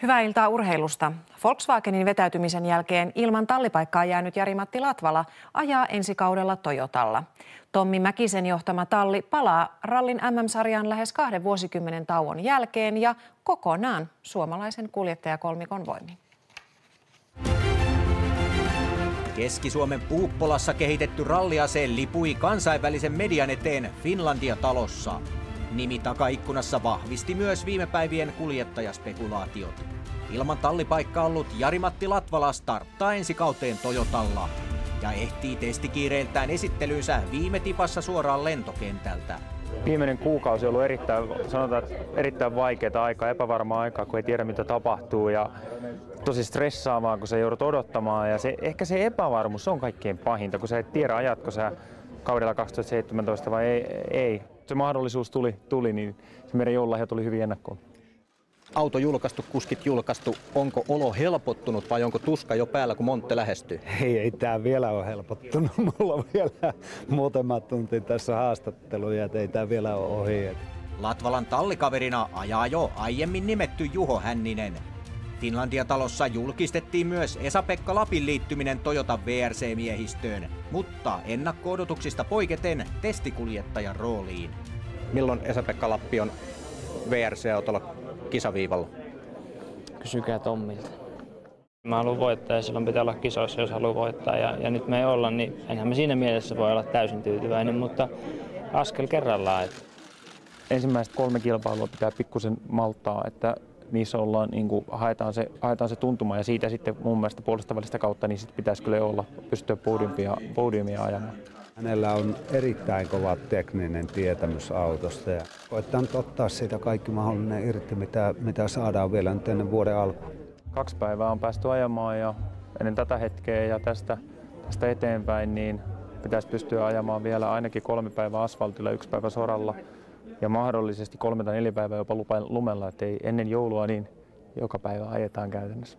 Hyvää iltaa urheilusta. Volkswagenin vetäytymisen jälkeen ilman tallipaikkaa jäänyt Jari-Matti Latvala ajaa ensi kaudella Toyotalla. Tommi Mäkisen johtama talli palaa rallin MM-sarjaan lähes 2 vuosikymmenen tauon jälkeen ja kokonaan suomalaisen kuljettajakolmikon voimin. Keski-Suomen Puuppolassa kehitetty ralliase lipui kansainvälisen median eteen Finlandia-talossa. Nimi takaikkunassa vahvisti myös viime päivien kuljettajaspekulaatiot. Ilman tallipaikkaa ollut Jari-Matti Latvala starttaa ensi kauteen Toyotalla ja ehtii testikiireiltään esittelyynsä viime tipassa suoraan lentokentältä. Viimeinen kuukausi on ollut erittäin vaikeaa aikaa, epävarmaa aikaa, kun ei tiedä mitä tapahtuu ja tosi stressaavaa, kun sä joudut odottamaan ja ehkä se epävarmuus on kaikkein pahinta, kun sä et tiedä ajatko sä kaudella 2017 vai ei. Se mahdollisuus tuli niin se meidän joululahja tuli hyvin ennakkoon. Auto julkaistu, kuskit julkaistu. Onko olo helpottunut vai onko tuska jo päällä, kun Montte lähestyy? Ei tämä vielä ole helpottunut. Mulla on vielä muutama tunti tässä haastatteluja, että ei tämä vielä ole ohi. Latvalan tallikaverina ajaa jo aiemmin nimetty Juho Hänninen. Finlandia-talossa julkistettiin myös Esa-Pekka Lapin liittyminen Toyotan VRC-miehistöön, mutta ennakko-odotuksista poiketen testikuljettajan rooliin. Milloin Esa-Pekka Lappi on VRC-autolla kisaviivalla? Kysykää Tommilta. Mä haluan voittaa ja silloin pitää olla kisoissa, jos haluaa voittaa. Ja nyt me ei olla, niin enhän me siinä mielessä voi olla täysin tyytyväinen, mutta askel kerrallaan. Ensimmäiset 3 kilpailua pitää pikkusen malttaa, että niissä ollaan, niin kuin, haetaan se tuntuma ja siitä sitten mun mielestä puolesta välistä kautta niin sit pitäisi kyllä olla pystyä podiumia ajamaan. Hänellä on erittäin kova tekninen tietämys autosta ja koittaa nyt ottaa siitä kaikki mahdollinen irti, mitä saadaan vielä nyt ennen vuoden alkuun. 2 päivää on päästy ajamaan ja ennen tätä hetkeä ja tästä eteenpäin niin pitäisi pystyä ajamaan vielä ainakin 3 päivää asfaltilla, 1 päivä soralla ja mahdollisesti 3 tai 4 päivää jopa lumella, ettei ennen joulua niin joka päivä ajetaan käytännössä.